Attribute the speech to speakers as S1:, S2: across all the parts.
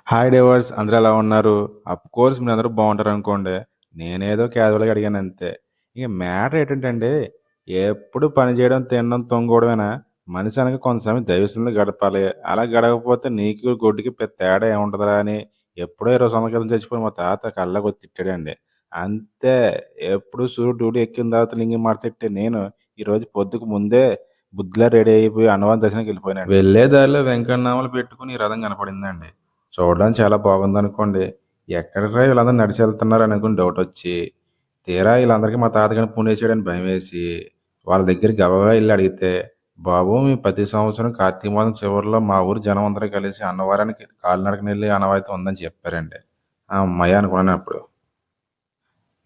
S1: Hi డేవర్స్, అందరూ ఎలా ఉన్నారు? కోర్స్ మీరందరూ బాగుంటారు అనుకోండి. నేనేదో క్యాజువల్గా అడిగాను అంతే. ఇక మ్యాటర్ ఏంటంటే ఎప్పుడు పని చేయడం, తినడం, తొంగోవడమేనా? మనిషి అనగా కొంత సమయం దైవస్థంలో గడపాలి. అలా గడవకపోతే నీకు గొడ్డుకి పెద్ద తేడా ఏముంటుందిరా అని ఎప్పుడో 20 సంవత్సరాల క్రితం చచ్చిపోయిన మా తాత కళ్ళకొచ్చి తిట్టాడండి. అంతే. ఎప్పుడు సూర్యుడు డ్యూటీ ఎక్కిన తర్వాత లింగి మడతెట్టే నేను ఈరోజు పొద్దుకు ముందే బుద్ధిలా రెడీ అయిపోయి అన్నవరం దర్శనానికి వెళ్ళిపోయానండి. వెళ్ళే దారిలో వెంకన్నమాలు పెట్టుకుని ఈ రథం కనపడిందండి. చూడడానికి చాలా బాగుందనుకోండి. ఎక్కడిరా వీళ్ళందరూ నడిచి వెళ్తున్నారు అనుకుని డౌటొచ్చి, తీరా వీళ్ళందరికీ మా తాతగారిని పుణ్యేసాడని భయమేసి, వాళ్ళ దగ్గరికి గబగబా ఎళ్లి అడిగితే, "బాబు మేము ప్రతి సంవత్సరం కార్తీక మాసం చివరిలో మా ఊరు జనం అందరూ కలిసి అన్నవరానికి కాలినడకనెళ్ళే ఆనవాయితీ ఉందని" చెప్పారండి. హమ్మయ్య! అనుకున్నానప్పుడు.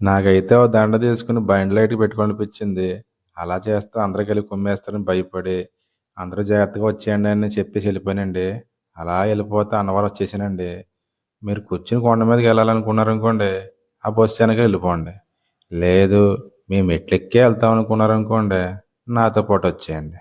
S1: నాకైతే ఓ దండ తీసుకుని బండిలైట్‌కి పెట్టుకోవాలనిపించింది. అలా చేస్తే అందరూ కలిపి కుమ్మేస్తారని భయపడి, అందరూ జాగ్రత్తగా వచ్చేయండి అని చెప్పేసి వెళ్ళిపోయానండి. అలా వెళ్ళిపోతే అన్నవరం వచ్చేసానండి. మీరు కూర్చుని కొండ మీదకి వెళ్ళాలనుకున్నారనుకోండి, ఆ బస్సు వెనక వెళ్ళిపోండి. లేదు మేము మెట్లెక్కే వెళ్తాం అనుకున్నారనుకోండి, నాతో పాటు వచ్చేయండి.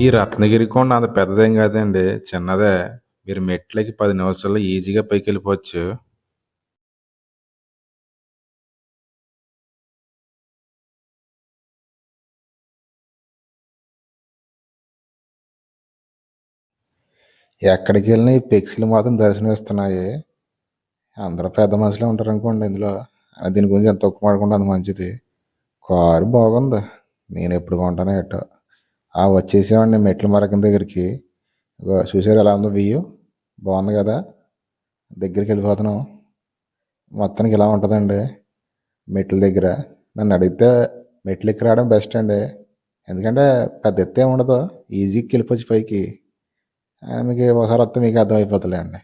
S1: ఈ రత్నగిరి కొండ అంత పెద్దదేం కాదండి, చిన్నదే. మీరు మెట్లకి 10 నిమిషాల్లో ఈజీగా పైకి వెళ్ళిపోవచ్చు. ఎక్కడికి వెళ్ళినా ఈ పెక్సిలు మాత్రం దర్శనమిస్తున్నాయి. అందరూ పెద్ద మనుషులే ఉంటారనుకోండి ఇందులో. దీని గురించి ఎంత తక్కువ మాడకుండా అంత మంచిది. కారు బాగుంది. నేను ఎప్పుడు కొంటానో ఎట్టో. వచ్చేసామండి మెట్ల మరకం దగ్గరికి. చూసారు ఎలా ఉందో వ్యూ? బాగుంది కదా? దగ్గరికి వెళ్ళిపోతున్నాం. మొత్తానికి ఇలా ఉంటుందండి మెట్ల దగ్గర. నన్ను అడిగితే మెట్లు ఎక్కి రావడం బెస్ట్ అండి. ఎందుకంటే పెద్ద ఎత్తే ఉండదు, ఈజీకి వెళ్ళిపోవచ్చు పైకి. మీకు ఒకసారి వస్తే మీకు అర్థమైపోతుందిలే అండి.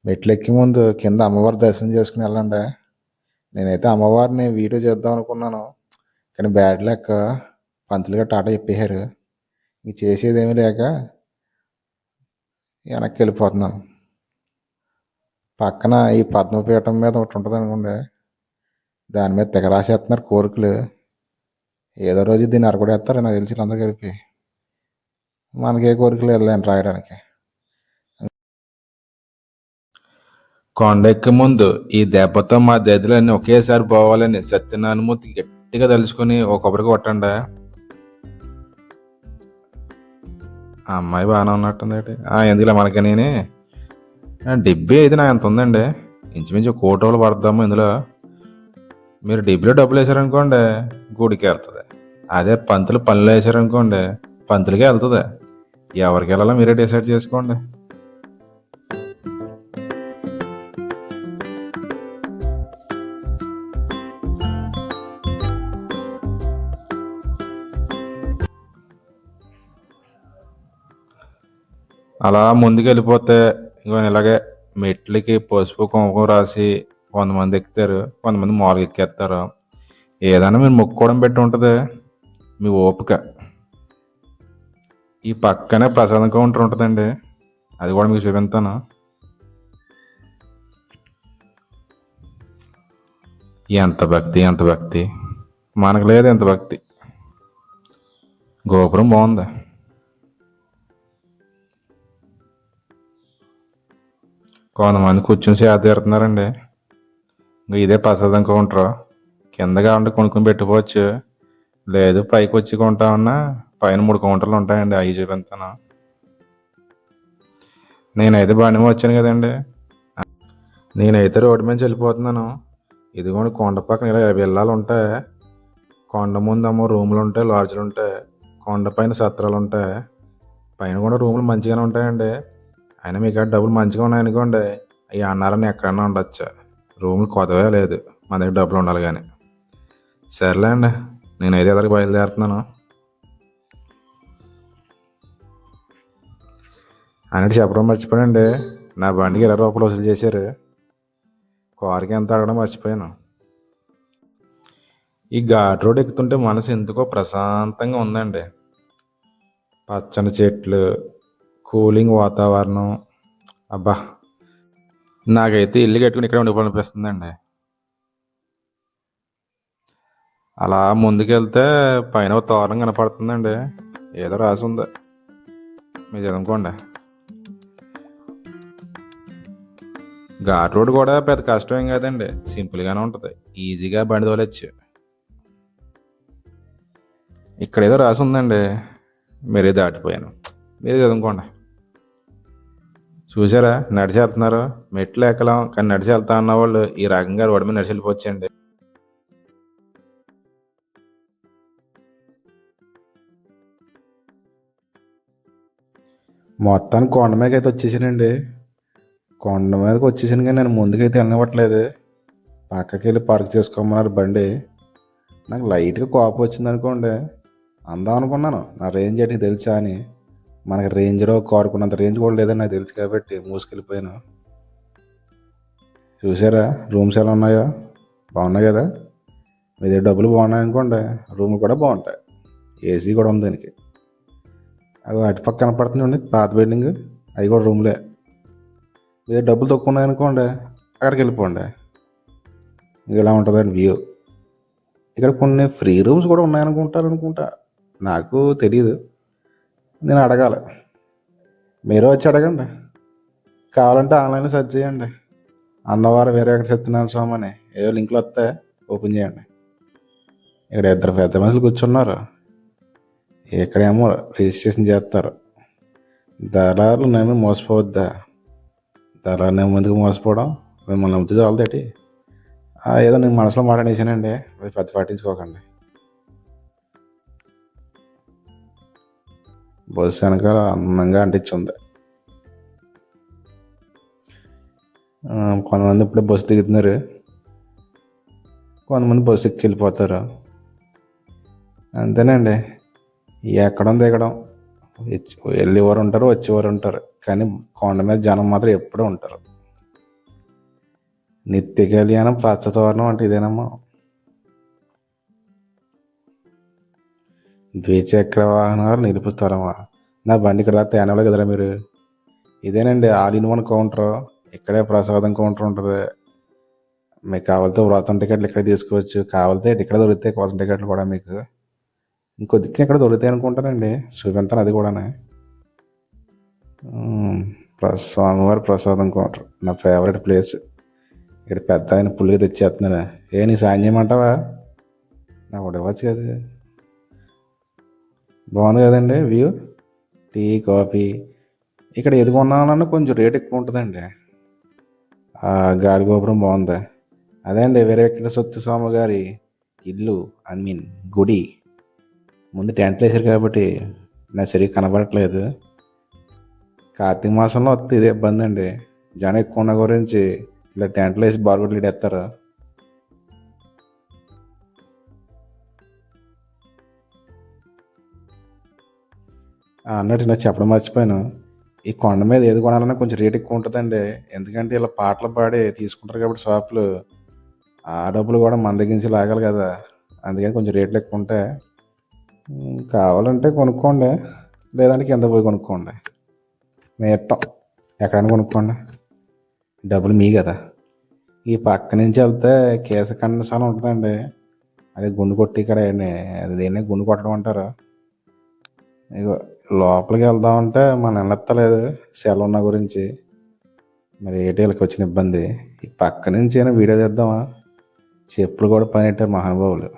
S1: మెట్లు ఎక్కి ముందు కింద అమ్మవారి దర్శనం చేసుకుని వెళ్ళండి. నేనైతే అమ్మవారిని వీడియో చేద్దాం అనుకున్నాను, కానీ బ్యాడ్ లెక్క పంతులుగా టాటా చెప్పేశారు. ఇంక చేసేదేమీ లేక వెనక్కి వెళ్ళిపోతున్నాను. పక్కన ఈ పద్మపీఠం మీద ఒకటి ఉంటుంది అనుకోండి, దాని మీద తెగ రాసేస్తున్నారు కోరికలు. ఏదో రోజు దీన్ని అరగొడేస్తారు నాకు తెలిసి అందరూ కలిపి. మనకే కోరికలు వెళ్ళలేండి రాయడానికి. కొండెక్కి ముందు ఈ దెబ్బతో మా దెబ్బలన్నీ ఒకేసారి పోవాలని సత్యనారాయణమూర్తి గట్టిగా తలుచుకుని ఒక కొబ్బరికి కొట్టండి. ఆ అమ్మాయి బాగానే ఉన్నట్టుంది. ఎందుకులే మనకి నేనే డిబ్బీ అయితే నాకు ఎంత ఉందండి, ఇంచుమించు 1 కోటి రోజులు పడదాము ఇందులో. మీరు డిబ్బీలో డబ్బులు వేసారనుకోండి గుడికి వెళ్తుంది. అదే పంతులు పనులు వేసారనుకోండి పంతులకే వెళ్తుంది. ఎవరికి వెళ్ళాలో మీరే డిసైడ్ చేసుకోండి. అలా ముందుకు వెళ్ళిపోతే ఇంకో ఇలాగే మెట్లకి పసుపు కుంకుమ రాసి కొంతమంది ఎక్కుతారు, కొంతమంది మామూలుగా ఎక్కేస్తారు. ఏదైనా మీరు మొక్కుకోవడం పెట్టి ఉంటుంది మీ ఓపిక. ఈ పక్కనే ప్రసాదం కౌంటర్ ఉంటుందండి, అది కూడా మీకు చూపిస్తాను. ఎంత భక్తి ఎంత భక్తి, మనకు లేదు ఎంత భక్తి. గోపురం బాగుంది. కొంతమంది కూర్చుని సేద తీరుతున్నారండి. ఇదే ప్రసాదం కౌంటర్. కింద కావాలంటే కొనుక్కొని పెట్టుకోవచ్చు, లేదు పైకి వచ్చి కొంటామన్నా పైన 3 కౌంటర్లు ఉంటాయండి, అవి చూపిస్తాను. నేనైతే బండి మీద వచ్చాను కదండి, నేనైతే రోడ్డు మీద వెళ్ళిపోతున్నాను. ఇదిగోండి కొండ పక్కన ఇలా విల్లాలు ఉంటాయి. కొండ ముందేమో రూములు ఉంటాయి, లాడ్జ్లు ఉంటాయి. కొండ పైన సత్రాలు ఉంటాయి. పైన కూడా రూములు మంచిగానే ఉంటాయండి. అయినా మీకు డబ్బులు మంచిగా ఉన్నాయనుకోండి అవి అన్నారని ఎక్కడన్నా ఉండొచ్చు. రూములు కొదవే లేదు, మన దగ్గర డబ్బులు ఉండాలి కానీ. సర్లే అండి, నేనైతే ఎదరికి బయలుదేరుతున్నాను. అన్నట్టు చెప్పడం మర్చిపోయానండి, నా బండికి 20 రూపాయలు వసూలు చేశారు. కారుకి ఎంత అడగడం మర్చిపోయాను. ఈ ఘాట్ రోడ్ ఎక్కుతుంటే మనసు ఎందుకో ప్రశాంతంగా ఉందండి. పచ్చని చెట్లు, కూలింగ్ వాతావరణం, అబ్బా నాకైతే ఇల్లు కట్టుకుని ఇక్కడ ఉండిపోవాలనిపిస్తుందండి. అలా ముందుకెళ్తే పైన ఒక తోరణం కనపడుతుందండి. ఏదో రాసి ఉంది, మీరు చదువుకోండి. ఘాట్ రోడ్ కూడా పెద్ద కష్టం ఏం కాదండి, సింపుల్గానే ఉంటుంది. ఈజీగా బండి తోలచ్చు. ఇక్కడ ఏదో రాసి ఉందండి, మీరే దాటిపోయాను. మీరు చదువుకోండి. చూసారా, నడిచి వెళ్తున్నారు. మెట్లు ఎక్కలేం కానీ నడిచి వెళ్తా అన్న వాళ్ళు ఈ రకంగా రోడ్డు మీద నడిచి వెళ్ళిపోవచ్చండి. మొత్తానికి కొండ మీదకి అయితే వచ్చేసానండి. కొండ మీదకి వచ్చేసాను కానీ నేను ముందుకైతే వెళ్ళనివ్వట్లేదు. పక్కకి వెళ్ళి పార్క్ చేసుకోమన్నారు బండి. నాకు లైట్గా కోపం వచ్చింది అనుకోండి. అందాం అనుకున్నాను, నా రేంజ్ ఏంటి తెలుసా అని. మనకి రేంజ్లో కోరుకున్నంత రేంజ్ కూడా లేదని నాకు తెలుసు కాబట్టి మూసుకెళ్ళిపోయాను. చూసారా రూమ్స్ ఎలా ఉన్నాయో, బాగున్నాయి కదా. మీ దగ్గర డబ్బులు బాగున్నాయి అనుకోండి, రూమ్ కూడా బాగుంటాయి. ఏసీ కూడా ఉంది దానికి. అవి అటుపక్క కనపడుతుంది పాత బిల్డింగ్, అవి కూడా రూమ్లే. మీ దగ్గర డబ్బులు తక్కువ ఉన్నాయనుకోండి, అక్కడికి వెళ్ళిపోండి. ఇలా ఉంటుందండి వ్యూ. ఇక్కడ కొన్ని ఫ్రీ రూమ్స్ కూడా ఉన్నాయనుకుంటా. నాకు తెలియదు, నేను అడగాలి. మీరు వచ్చి అడగండి. కావాలంటే ఆన్లైన్లో సెర్చ్ చేయండి. అన్నవారు వేరే ఎక్కడ సత్యనారాయణ స్వామి అని ఏవో లింకులు వస్తే ఓపెన్ చేయండి. ఇక్కడ ఇద్దరు పెద్ద మనుషులు కూర్చున్నారు. ఇక్కడేమో రిజిస్ట్రేషన్ చేస్తారు. దళారులు నమ్మి మోసపోవద్దా. దళారు నమ్మి ముందుకు మోసపోవడం, మిమ్మల్ని నమ్మితే చాలదేటి. ఏదో నేను మనసులో మాట్లాడేసానండి, పెద్ద పట్టించుకోకండి. బస్సు వెనకాల అందంగా అంటించుంది. కొంతమంది ఇప్పుడు బస్సు దిగుతున్నారు, కొంతమంది బస్సు ఎక్కి వెళ్ళిపోతారు. అంతేనండి, ఎక్కడం దిగడం. వెళ్ళేవారు ఉంటారు, వచ్చేవారు ఉంటారు, కానీ కొండ మీద జనం మాత్రం ఎప్పుడూ ఉంటారు. నిత్య కళ్యాణం పచ్చతోరణం అంటే ఇదేనమ్మా. ద్విచక్ర వాహనాలు నిలుపుతారమ్మా. నా బండి ఇక్కడ దాకా తేనవలే కదరా మీరు. ఇదేనండి ఆల్ ఇన్ వన్ కౌంటర్. ఇక్కడే ప్రసాదం కౌంటర్ ఉంటుంది. మీకు కావాలితే వ్రతం టికెట్లు ఇక్కడ తీసుకోవచ్చు, కావాలితే ఇక్కడ దొరుకుతాయి కోసం టికెట్లు కూడా మీకు. ఇంకొద్దికి ఇక్కడ దొరుకుతాయి అనుకుంటానండి, చూపించాను అది కూడా. స్వామివారి ప్రసాదం కౌంటర్ నా ఫేవరెట్ ప్లేస్. ఇక్కడ పెద్ద ఆయన పుల్లిగా తెచ్చేస్తున్నారా. నీ సాయం చేయమంటావా, నాకు ఒకటి ఇవ్వచ్చు కదా. బాగుంది కదండి వ్యూ. టీ కాఫీ ఇక్కడ ఏది కొన్నామన్నా కొంచెం రేట్ ఎక్కువ ఉంటుందండి. గాలి గోపురం బాగుంది. అదే అండి వేరే వెంకట సత్యస్వామి గారి ఇల్లు, గుడి ముందు టెంట్లు వేసారు కాబట్టి నాకు సరిగ్గా కనబడట్లేదు. కార్తీక మాసంలో వస్తే ఇదే ఇబ్బంది అండి, జనం ఎక్కువ ఉన్న గురించి ఇలా టెంట్లు వేసి బార్గొట్లు ఇడేస్తారు. అన్నట్టు నాకు చెప్పడం మర్చిపోయాను, ఈ కొండ మీద ఏది కొనాలన్నా కొంచెం రేట్ ఎక్కువ ఉంటుందండి. ఎందుకంటే ఇలా పాటలు పాడి తీసుకుంటారు కాబట్టి షాపులు, ఆ డబ్బులు కూడా మన దగ్గర నుంచి లాగాలి కదా. అందుకని కొంచెం రేట్లు ఎక్కువ ఉంటాయి. కావాలంటే కొనుక్కోండి, లేదంటే కింద పోయి కొనుక్కోండి. మీ ఇష్టం, ఎక్కడైనా కొనుక్కోండి, డబ్బులు మీ కదా. ఈ పక్క నుంచి వెళ్తే కేశఖండసాల ఉంటుందండి, అదే గుండు కొట్టి ఇక్కడ. అది దేన్ని గుండు కొట్టడం అంటారు. ఇగో లోపలికి వెళ్దామంటే మన వెళ్ళలేదు సెలవు ఉన్న గురించి. మరి ఏటీఎల్కి వచ్చిన ఇబ్బంది. ఈ పక్క నుంచి అయినా వీడియో తీద్దామా, చెప్పులు కూడా పనిట్టారు మహానుభావులు.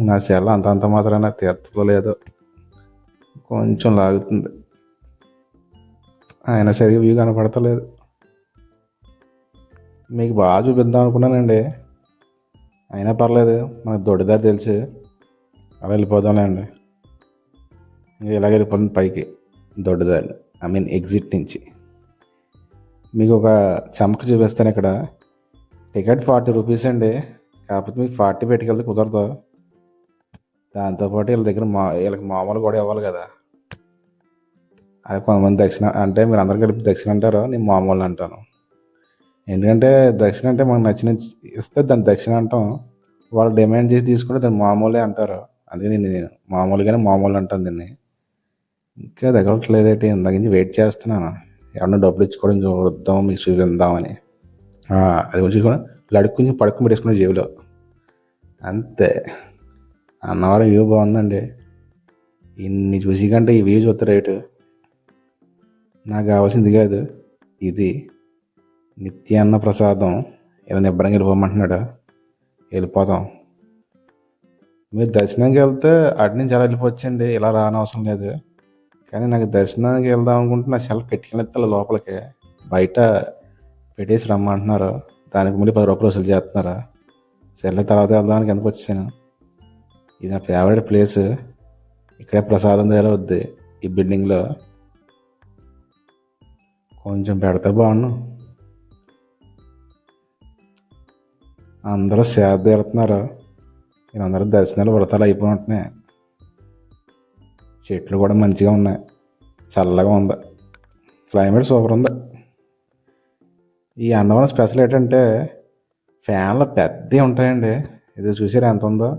S1: నా సెల అంతంత మాత్రాన తీర్థలో లేదో కొంచెం లాగుతుంది, అయినా సరిగ్గా వ్యూ కనపడతలేదు. మీకు బాగా చూపిద్దాం అనుకున్నానండి, అయినా పర్లేదు, మనకు దొడ్డిదారి తెలుసు, అలా వెళ్ళిపోతాంలేండి. ఇంకా ఇలాగ వెళ్ళిపోతుంది పైకి దొడ్డిదారి, ఎగ్జిట్ నుంచి. మీకు ఒక చమక చూపిస్తాను. ఇక్కడ టికెట్ 40 రూపీస్ అండి, కాకపోతే మీకు 40 పెట్టుకెళ్తే కుదరదు. దాంతోపాటు వీళ్ళ దగ్గర వీళ్ళకి మామూలు కూడా ఇవ్వాలి కదా. అది కొంతమంది దక్షిణ అంటే, మీరు అందరు కలిపి దక్షిణ అంటారు, నేను మామూలు అంటాను. ఎందుకంటే దక్షిణ అంటే మనకు నచ్చిన ఇస్తే దాన్ని దక్షిణ అంటాం, వాళ్ళు డిమాండ్ చేసి తీసుకుంటే దాన్ని మామూలే అంటారు. అందుకని నేను మామూలు అంటాను దీన్ని. ఇంకా తగలట్లేదేంటి, ఇందాక నుంచి వెయిట్ చేస్తున్నాను, ఎవరన్నా డబ్బులు ఇచ్చుకోవడం చూద్దాం మీకు చూపిద్దామని. అది కొంచెం అడుక్కుని పడుకుని పెట్టేసుకున్న జేబులో. అంతే. అన్నవరం వ్యూ బాగుందండి. ఇన్ని చూసి కంటే ఈ వ్యూ చూస్తే రేటు. నాకు కావాల్సింది కాదు ఇది. నిత్యాన్న ప్రసాదం. ఇలా నిబ్బరంగా వెళ్ళిపోమంటున్నాడు. వెళ్ళిపోతాం. మీరు దర్శనానికి వెళ్తే అటు నుంచి అలా వెళ్ళిపోవచ్చండి, ఇలా రానవసరం లేదు. కానీ నాకు దర్శనానికి వెళ్దాం అనుకుంటే నా సెల్ పెట్టుకెళ్ళి లోపలికి బయట పెట్టేసి రమ్మంటున్నారు. దానికి ముందు 10 రూపాయలు వసూలు చేస్తున్నారు. సర్లే తర్వాత వెళ్దానికి ఎందుకు వచ్చాను. ఇది నా ఫేవరెట్ ప్లేస్. ఇక్కడే ప్రసాదం దగ్గర వద్ది ఈ బిల్డింగ్లో. కొంచెం పెడితే బాగుండు. అందరూ సేద తీరుతున్నారు. వీళ్ళందరూ దర్శనాలు వ్రతాలు అయిపోతుంటున్నాయి. చెట్లు కూడా మంచిగా ఉన్నాయి. చల్లగా ఉంది. క్లైమేట్ సూపర్ ఉంది. ఈ అన్నవరం స్పెషల్ ఏంటంటే ఫ్యాన్లు పెద్దవి ఉంటాయండి. ఇది చూసారా ఎంత ఉందో.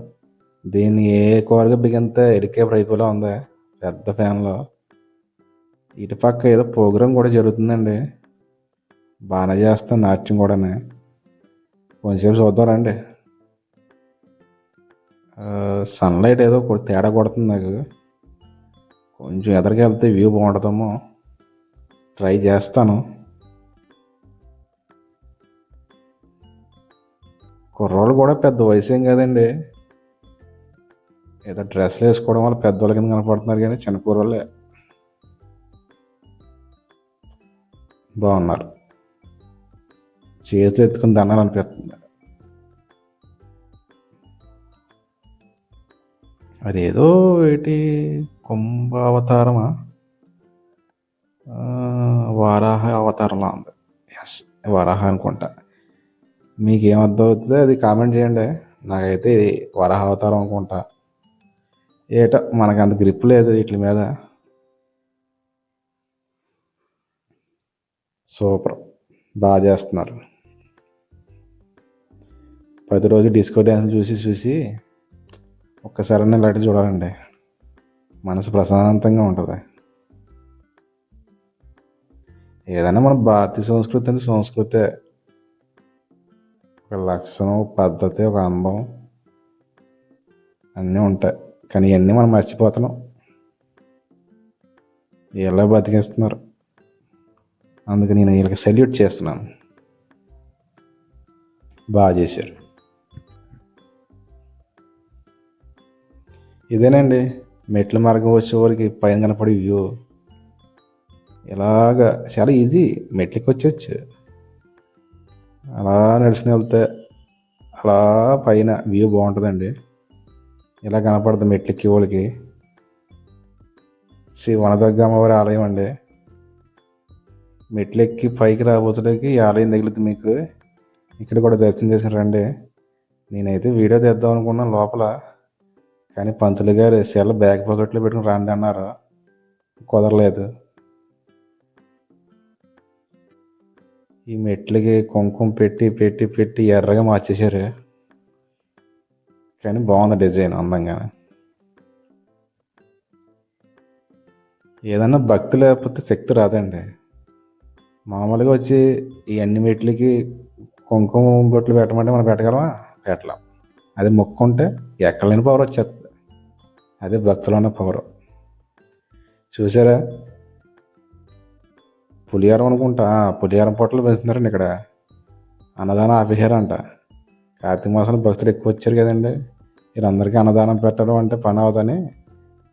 S1: దీన్ని ఏ కోరగా బిగింతే ఎడికేపు అయిపోలా ఉంది పెద్ద ఫ్యాన్లో. ఇటు పక్క ఏదో ప్రోగ్రాం కూడా జరుగుతుందండి. బాగానే చేస్తాను నాట్యం కూడా. కొంచెంసేపు చూద్దాం రండి. సన్లైట్ ఏదో తేడా కొడుతుంది నాకు. కొంచెం ఎదరికి వెళ్తే వ్యూ బాగుంటుందేమో. ట్రై చేస్తాను. కుర్రోళ్ళు కూడా పెద్ద వయసు ఏం కదండి. ఏదో డ్రెస్లు వేసుకోవడం వల్ల పెద్దవాళ్ళ కింద కనపడుతున్నారు, కానీ చిన్న కుర్రోళ్ళే బాగున్నారు. చేతులు ఎత్తుకుని దండాలు అనిపిస్తుంది. అదేదో ఏంటి కుంభావతారమా, వారాహ అవతారంలా ఉంది. ఎస్, వరాహ అనుకుంటా. మీకు ఏమర్థం అవుతుందో అది కామెంట్ చేయండి. నాకైతే ఇది వరాహ అవతారం అనుకుంటా. ఏటో మనకు అంత గ్రిప్ లేదు వీటి మీద. సూపర్, బాగా చేస్తున్నారు. 10 రోజులు డిస్కో డ్యాన్స్ చూసి చూసి ఒక్కసారైనా ఇలాంటి చూడాలండి. మనసు ప్రశాంతంగా ఉంటుంది. ఏదైనా మన భారతీయ సంస్కృతి అంటే సంస్కృతే. ఒక లక్షణం, పద్ధతి, ఒక అందం అన్నీ ఉంటాయి. కానీ ఇవన్నీ మనం మర్చిపోతున్నాం. వీళ్ళే బతికేస్తున్నారు. అందుకు నేను వీళ్ళకి సెల్యూట్ చేస్తున్నాను. బాగా చేశారు. ఇదేనండి మెట్ల మార్గం వచ్చేవారికి పైన కనపడే వ్యూ. ఇలాగా చాలా ఈజీ, మెట్లకి వచ్చేచ్చు. అలా నడుచుకుని వెళ్తే అలా పైన వ్యూ బాగుంటుందండి. ఇలా కనపడుతుంది మెట్లెక్కి వాళ్ళకి. శ్రీ వనదుర్గ అమ్మవారి ఆలయం అండి. మెట్లెక్కి పైకి రాబోతులకి ఈ ఆలయం తగులుతుంది మీకు. ఇక్కడ కూడా దర్శనం చేసుకుని రండి. నేనైతే వీడియో తీద్దాం అనుకున్నాను లోపల, కానీ పంతులు గారు సెల్ బ్యాక్ పాకెట్లో పెట్టుకుని రండి అన్నారు. కుదరలేదు. ఈ మెట్లకి కుంకుమ పెట్టి పెట్టి పెట్టి ఎర్రగా మార్చేశారు. కానీ బాగుంది డిజైన్, అందంగా. ఏదన్నా భక్తి లేకపోతే శక్తి రాదండి. మామూలుగా వచ్చి ఈ అన్ని మెట్లకి కుంకుమ బొట్లు పెట్టమంటే మనం పెట్టగలమా? పెట్టలేం. అది మొక్కుంటే ఎక్కడలేని పవర్ వచ్చేస్తుంది. అదే భక్తులు ఉన్న పవర్. చూసారా, పులిహారం అనుకుంటా, పులిహారం పొట్టలు పెంచుతున్నారండి ఇక్కడ. అన్నదానం ఆపేశారంట. కార్తీక మాసంలో భక్తులు ఎక్కువ వచ్చారు కదండి. వీళ్ళందరికీ అన్నదానం పెట్టడం అంటే పని అవదని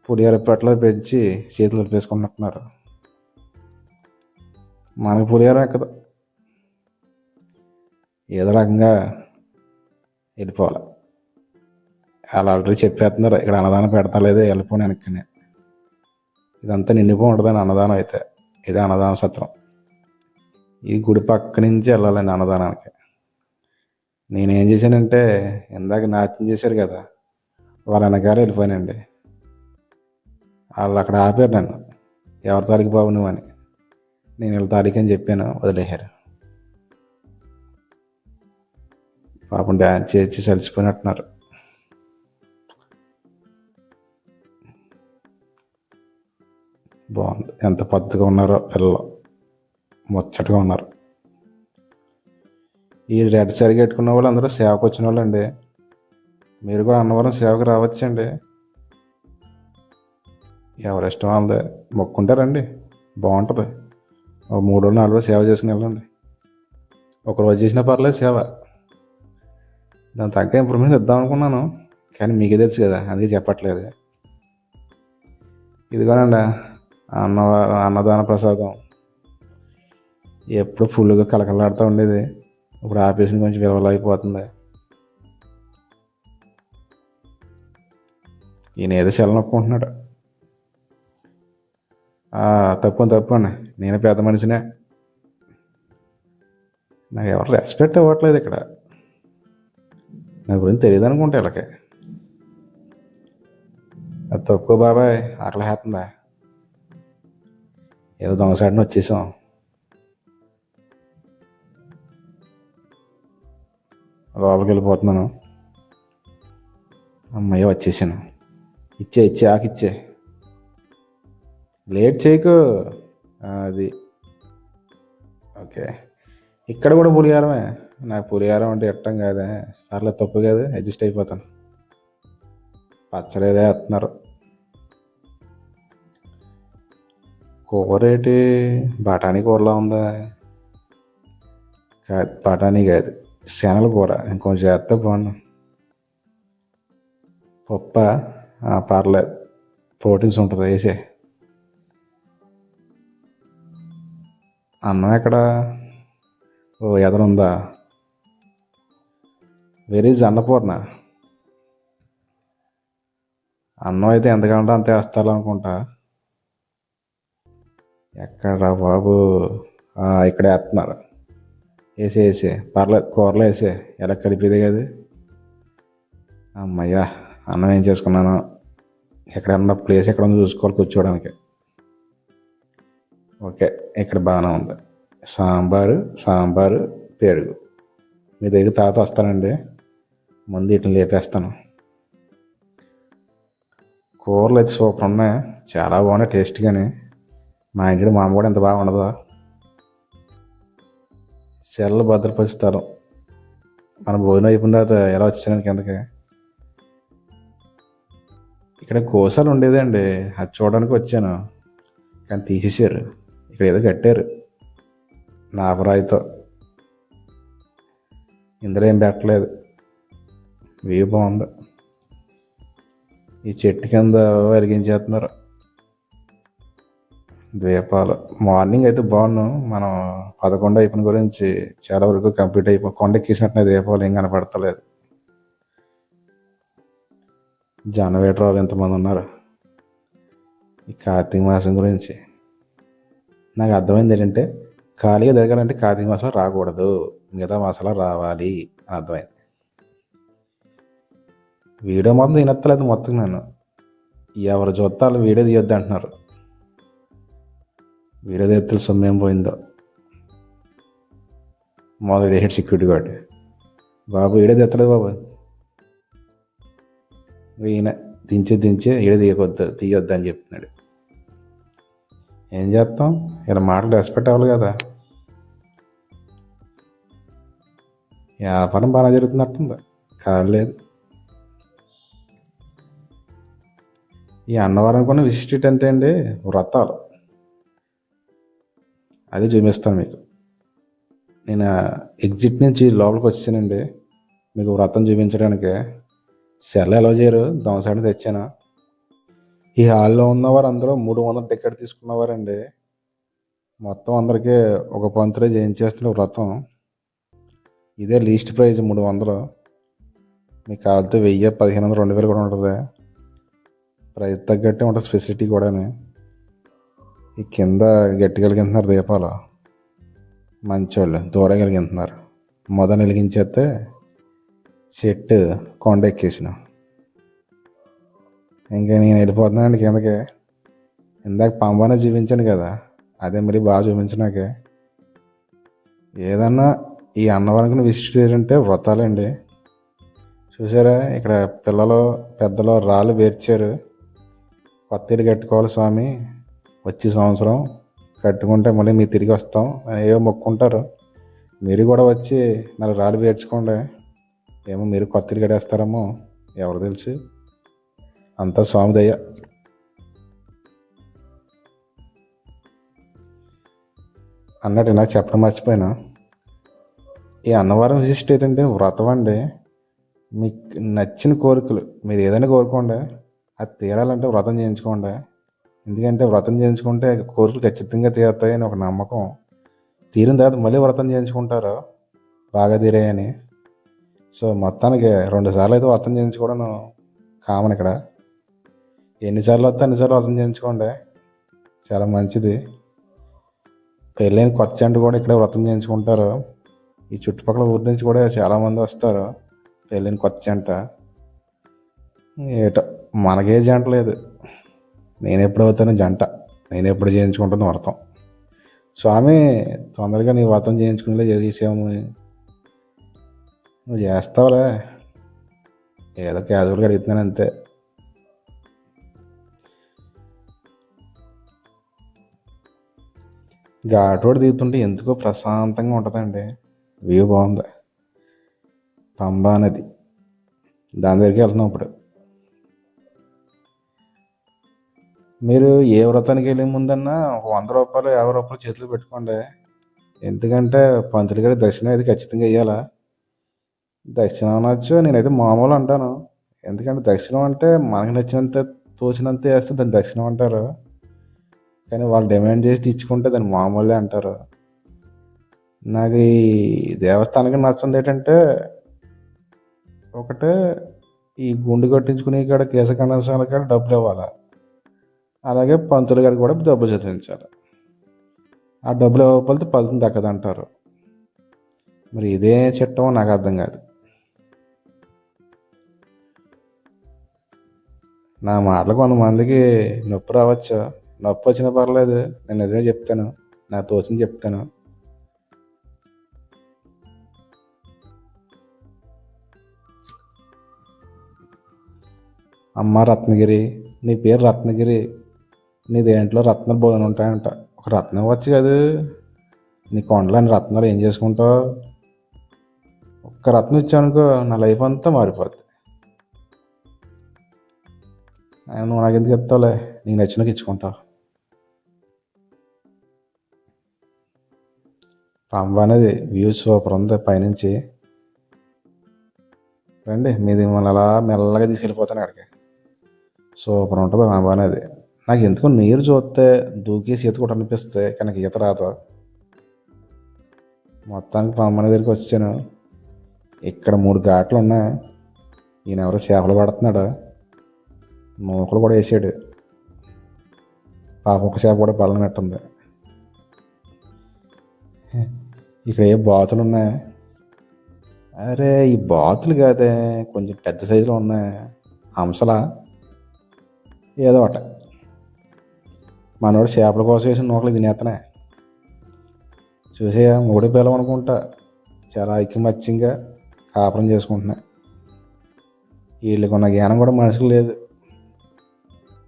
S1: పులిహార పొట్టలు పెంచి చేతులు వేసుకుంటున్నారు. మనకు పులిహారం ఎక్కదు. ఏదో రకంగా వెళ్ళిపోవాలి. వాళ్ళు ఆల్రెడీ చెప్పేస్తున్నారు ఇక్కడ అన్నదానం పెడతా లేదో వెళ్ళిపోయి వెనక్కనే. ఇదంతా నిండిపో ఉంటుందని అన్నదానం అయితే. ఇదే అన్నదాన సత్రం. ఈ గుడి పక్క నుంచి వెళ్ళాలండి అన్నదానానికి. నేనేం చేశానంటే, ఇందాక నాట్యం చేశారు కదా, వాళ్ళ వెనకాల వెళ్ళిపోయానండి. వాళ్ళు అక్కడ ఆపారు నన్ను, ఎవరి తారీఖు బాబు నువ్వు అని. నేను వీళ్ళ తారీఖు అని చెప్పాను, వదిలేశారు. పాపం డ్యాన్స్ చేసి చలిసిపోయినట్టున్నారు. బాగుంది. ఎంత పద్ధతిగా ఉన్నారో పిల్లలు, ముచ్చటగా ఉన్నారు. ఈ రెడ్ సరిగా పెట్టుకున్న వాళ్ళు అందరూ సేవకు వచ్చిన వాళ్ళండి. మీరు కూడా అన్నవరం సేవకు రావచ్చండి. ఎవరిష్టం వాళ్ళదే. మొక్కుంటారండి, బాగుంటుంది. ఒక 3 రోజులు 4 రోజులు సేవ చేసుకుని వెళ్ళండి. ఒకరోజు చేసినా పర్లేదు సేవ. దాని తగ్గ ఇంప్రూవ్మెంట్ ఇద్దాం అనుకున్నాను, కానీ మీకే తెలుసు కదా, అందుకే చెప్పట్లేదు. ఇదిగోనండి అన్నదాన ప్రసాదం. ఎప్పుడు ఫుల్గా కలకలాడుతూ ఉండేది, ఇప్పుడు ఆపేసిన కొంచెం విలువలైపోతుంది. ఈయన ఏదో సెల నొక్కుంటున్నాడు. తప్పండి, నేను పెద్ద మనిషినే. నాకు ఎవరు రెస్పెక్ట్ ఇవ్వట్లేదు ఇక్కడ. నా గురించి తెలియదు అనుకుంటా వీళ్ళకి. అది తక్కువ బాబాయ్, ఆకలి వేస్తుందా? ఏదో దొంగసాడిని వచ్చేసాం. లోపలికి వెళ్ళిపోతున్నాను. అమ్మయ్య వచ్చేసాను. ఇచ్చే ఆకిచ్చే, లేట్ చేయకు. అది ఓకే. ఇక్కడ కూడా పులిహారమే. నాకు పులిహారం అంటే ఇష్టం కాదే. పర్లేదు, తప్పు కాదు, అడ్జస్ట్ అయిపోతాను. పచ్చడేదే వేస్తున్నారు. కూర ఏంటి, బఠానీ కూరలా ఉందా? కాదు, బఠానీ కాదు, శనగల కూర. ఇంకొంచెం చేస్తే బాగున్నాను. పప్ప పర్లేదు, ప్రోటీన్స్ ఉంటుంది, వేసే. అన్నం ఎక్కడ? ఎదరుందా? వెరీ అన్నపూర్ణ. అన్నం అయితే ఎంతకంటే అంత వేస్తారనుకుంటా. ఎక్కడ్రా బాబు? ఇక్కడ వేస్తున్నారు. వేసే పర్లేదు, కూరలో వేసే. ఎలా కలిపేదే కదా. అమ్మయ్యా, అన్నం ఏం చేసుకున్నాను. ఎక్కడన్నా ప్లేస్ ఎక్కడ ఉందో చూసుకోవాలి కూర్చోవడానికి. ఓకే, ఇక్కడ బాగానే ఉంది. సాంబారు పెరుగు. మీ దగ్గర తాత వస్తానండి, ముందు వీటిని లేపేస్తాను. కూరలు అయితే సూపర్ ఉన్నాయి, చాలా బాగున్నాయి టేస్ట్గానే. మా ఇంటి మా అమ్మ కూడా ఎంత బాగా ఉండదు. సెల్లు భద్రపరుస్తారు. మన భోజనం అయిపోయిన తర్వాత ఎలా వచ్చాను కిందకి. ఇక్కడ గోశాల ఉండేదండి, అది చూడడానికి వచ్చాను, కానీ తీసేసారు. ఇక్కడ ఏదో కట్టారు నాపరాయితో. ఇందులో ఏం పెట్టలేదు. వ్యూ బాగుంది. ఈ చెట్టు కింద వెలిగించేస్తున్నారు ద్వీపాలు. మార్నింగ్ అయితే బాగున్నాం. మనం 11 అయిపోయిన గురించి చాలా వరకు కంప్లీట్ కొండ ఎక్కేసినట్టు దీపాలు ఏం కనపడతలేదు. జనవేటరావు ఎంతమంది ఉన్నారు. ఈ కార్తీక మాసం గురించి నాకు అర్థమైంది ఏంటంటే, ఖాళీగా తిరగాలంటే కార్తీక మాసం రాకూడదు, మిగతా మాసాలు రావాలి అని అర్థమైంది. వీడియో మొత్తం తినెత్తలేదు మొత్తం. నేను ఎవరు చూస్తాలు వీడియో తీయొద్దు అంటున్నారు. వీడియో తీస్తే సొమ్మేం పోయిందో. మొదలు హెడ్ సెక్యూరిటీ గార్డ్, బాబు వీడియో తీస్తలేదు బాబు. ఈయన దించే వీడియో తీయొద్దు అని చెప్తున్నాడు. ఏం చేస్తాం, ఇలా మాటలు రెస్పెక్ట్ అవ్వాలి కదా. వ్యాపారం బాగా జరుగుతున్నట్టుంది, కాలేదు. ఈ అన్నవరం కొన్ని విశిష్టత అంటే అండి, వ్రతాలు. అది చూపిస్తాను మీకు. నేను ఎగ్జిట్ నుంచి లోపలికి వచ్చానండి, మీకు వ్రతం చూపించడానికి. సెల్ ఎలా చేయరు, దొంగసాడిని తెచ్చాను. ఈ హాల్లో ఉన్నవారు అందరూ 300 టికెట్ తీసుకున్నవారండి. మొత్తం అందరికీ ఒక పంతులే చేయించేస్తున్న వ్రతం. ఇదే లీస్ట్ ప్రైజ్ 300. మీకు కావాలితే 1000, 1500, 2000 కూడా ఉంటుంది. ప్రైజ్ తగ్గట్టే ఉంటుంది ఫెసిలిటీ కూడా. ఈ కింద గట్టిగా వెలిగింటున్నారు దీపాలు, మంచోళ్ళు దూరం వెలిగింటున్నారు. మొదలు వెలిగించేస్తే చెట్టు కొండ ఎక్కేసిన. ఇంకా నేను వెళ్ళిపోతున్నానండి కిందకి. ఇందాక పంబానే చూపించాను కదా, అదే మరి బాగా చూపించినాకే. ఏదన్నా ఈ అన్నవరంకి విజిట్ చేయాలంటే వ్రతాలండి. చూసారా, ఇక్కడ పిల్లలు పెద్దలు రాళ్ళు పేర్చారు. కొత్త ఇల్లు కట్టుకోవాలి స్వామి, వచ్చే సంవత్సరం కట్టుకుంటే మళ్ళీ మీరు తిరిగి వస్తాం ఏవో మొక్కుంటారు. మీరు కూడా వచ్చి 4 రాళ్ళు పేర్చుకోండి. ఏమో మీరు కొత్త ఇల్లు కట్టేస్తారేమో, ఎవరు తెలుసు. అంతా స్వామి దయ. అన్నట్టు నాకు చెప్పడం మర్చిపోయినా, ఈ అన్నవరం విశిష్ట ఏంటంటే వ్రతం అండి. మీకు నచ్చిన కోరికలు మీరు ఏదైనా కోరుకోండి, అది తీరాలంటే వ్రతం చేయించుకోండి. ఎందుకంటే వ్రతం చేయించుకుంటే కోరికలు ఖచ్చితంగా తీరుతాయని ఒక నమ్మకం. తీరిన తర్వాత మళ్ళీ వ్రతం చేయించుకుంటారు బాగా తీరాయని. సో మొత్తానికి 2 సార్లు అయితే వ్రతం చేయించుకోవడం కామన్ ఇక్కడ. ఎన్నిసార్లు వస్తే అన్నిసార్లు వ్రతం చేయించుకోండి, చాలా మంచిది. పెళ్ళైన కొత్త జంట కూడా ఇక్కడ వ్రతం చేయించుకుంటారు. ఈ చుట్టుపక్కల ఊరి నుంచి కూడా చాలామంది వస్తారు పెళ్ళైన కొత్త జంట. ఏటో మనకే జంట లేదు. నేను ఎప్పుడు అవుతాను జంట, నేను ఎప్పుడు చేయించుకుంటాను వ్రతం. స్వామి తొందరగా నీ వ్రతం చేయించుకునేలా చేసాము. నువ్వు చేస్తావులే, ఏదో క్యాజువల్గా అడుగుతున్నాను అంతే. ఘాటోడు దిగుతుంటే ఎందుకో ప్రశాంతంగా ఉంటుందండి. వ్యూ బాగుంది, పంబా నది. దాని దగ్గరికి వెళ్తున్నాం ఇప్పుడు. మీరు ఏ వ్రతానికి వెళ్ళే ముందన్నా ఒక 100 రూపాయలు 50 రూపాయలు చేతిలో పెట్టుకోండి. ఎందుకంటే పంతులు గారి దర్శనం అయితే ఖచ్చితంగా వేయాలా. దక్షిణం అనొచ్చు, నేనైతే మామూలు అంటాను. ఎందుకంటే దక్షిణం అంటే మనకు నచ్చినంత తోచినంత వేస్తే దాన్ని దక్షిణం అంటారు. కానీ వాళ్ళు డిమాండ్ చేసి తెచ్చుకుంటే దాన్ని మామూలే అంటారు. నాకు ఈ దేవస్థానానికి నచ్చింది ఏంటంటే, ఒకటే ఈ గుండు కట్టించుకునే కాడ కేశఖండసాల కాడ డబ్బులు ఇవ్వాలి. అలాగే పంతులు గారికి కూడా డబ్బులు చదివించాలి. ఆ డబ్బులు ఇవ్వకపోతే ఫలితం దక్కదంటారు. మరి ఇదే చట్టం నాకు అర్థం కాదు. నా మాటలు కొంతమందికి నొప్పి రావచ్చు. నొప్పి వచ్చినా పర్లేదు, నేను నిజమే చెప్తాను, నాకు తోచింది చెప్తాను. అమ్మ రత్నగిరి, నీ పేరు రత్నగిరి, నీ దేంట్లో రత్నాలు బోధన ఉంటాయంట. ఒక రత్నం ఇవ్వచ్చు కదా, నీ కొండలని రత్నాలు ఏం చేసుకుంటావు? ఒక్క రత్నం ఇచ్చానుకో నా లైఫ్ అంతా మారిపోద్ది. నువ్వు నాకు ఎందుకు ఇస్తావులే, నీకు నచ్చినకి ఇచ్చుకుంటావు. పంబ అనేది వ్యూ సూపర్ ఉంది పైనుంచి. రండి, మీది మిమ్మల్ని అలా మెల్లగా తీసుకెళ్ళిపోతాను అక్కడికి. సూపర్ ఉంటుంది పంబ అనేది. నాకు ఎందుకో నీరు చూస్తే దూకేసి ఈత కూడా అనిపిస్తే, కానీ నాకు ఈత రాదు. మొత్తానికి పంబ దగ్గరికి వచ్చాను. ఇక్కడ 3 ఘాట్లు ఉన్నాయి. ఈయన ఎవరో చేపలు పడుతున్నాడు, నూకలు కూడా వేసాడు. పాప ఒక చేప కూడా పళ్ళనట్టుంది. ఇక్కడ ఏ బాతులు ఉన్నాయి. అరే ఈ బాతులు కాదే, కొంచెం పెద్ద సైజులో ఉన్నాయి. హంసలా ఏదో ఒకట. మనోడు చేపల కోసం వేసిన నూకలు తినేస్తనే. చూసే 3 పిల్లలు అనుకుంటా, చాలా ఐక్యమత్యంగా కాపురం చేసుకుంటున్నాయి. వీళ్ళకి ఉన్న జ్ఞానం కూడా మనుషులు లేదు.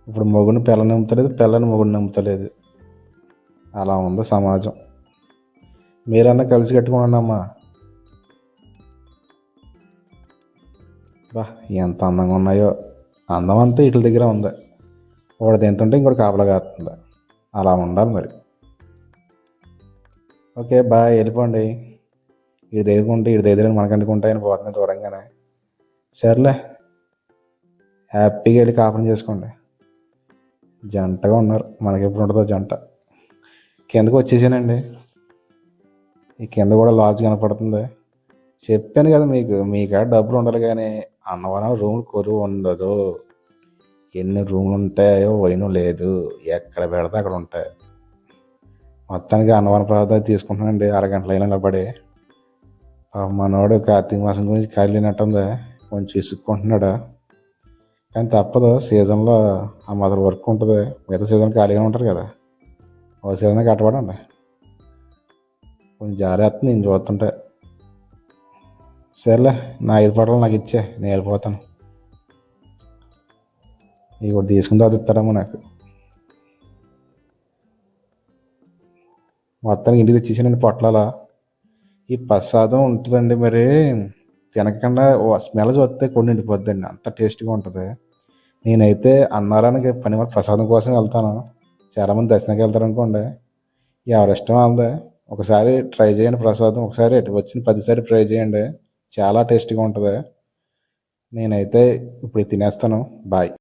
S1: ఇప్పుడు మొగుడిని పిల్లని నమ్ముతలేదు, పిల్లని మొగుడిని నమ్ముతలేదు. అలా ఉంది సమాజం. మీరన్నా కలిసి కట్టుకున్నామ్మా. బా ఎంత అందంగా ఉన్నాయో. అందం అంతా వీటి దగ్గర ఉంది. ఒకటి తింటుంటే ఇంకోటి కాపలా కాస్తుంది. అలా ఉండాలి మరి. ఓకే బాయ్, వెళ్ళిపోండి. వీడి దగ్గరుకుంటే వీడి దగ్గర మనకంటుకుంటాయని పోతుంది దూరంగానే. సర్లే, హ్యాపీగా వెళ్ళి కాపురం చేసుకోండి. జంటగా ఉన్నారు, మనకి ఎప్పుడు ఉంటుందో జంట. కిందకు వచ్చేసానండి. ఈ కింద కూడా లాడ్జ్ కనపడుతుంది. చెప్పాను కదా మీకు, మీ కాడ డబ్బులు ఉండాలి కానీ అన్నవరం రూములు కొరువు ఉండదు. ఎన్ని రూములు ఉంటాయో వైను లేదు, ఎక్కడ పెడితే అక్కడ ఉంటాయి. మొత్తానికి అన్నవరం పదార్థాలు తీసుకుంటున్నానండి. అరగంటలైనా నిలబడి. మనోడు కార్తీక మాసం గురించి ఖాళీ లేనట్టుంది, కొంచెం ఇసుక్కుంటున్నాడు. కానీ తప్పదు, సీజన్లో ఆ మొదటి వర్క్ ఉంటుంది. మిగతా సీజన్ ఖాళీగా ఉంటారు కదా, ఓ సీజన్ కట్టబడండి. కొంచెం జాగ్రత్త నేను చూస్తుంటే. సరేలే, నా 5 పడవలు నాకు ఇచ్చే, నేను వెళ్ళిపోతాను. ఇవి కూడా తీసుకుని తర్వాత ఇస్తాడేమో నాకు. మొత్తానికి ఇంటికి తెచ్చేసానండి పొట్లాలా. ఈ ప్రసాదం ఉంటుందండి మరి తినకుండా స్మెల్ చూస్తే కొన్ను నిండిపోద్దండి. అంత టేస్ట్‌గా ఉంటది. నేనైతే అన్నారానికి పని మీద ప్రసాదం కోసం వెళ్తాను. చాలామంది దర్శనానికి వెళ్తారనుకోండి. ఎవరిష్టం ఆళ్ళది. ఒకసారి ట్రై చేయండి ప్రసాదం. ఒకసారి ఏంటి వచ్చిన 10 సార్లు ట్రై చేయండి. చాలా టేస్టీగా ఉంటది. నేనైతే ఇప్పుడు తినేస్తాను. బాయ్.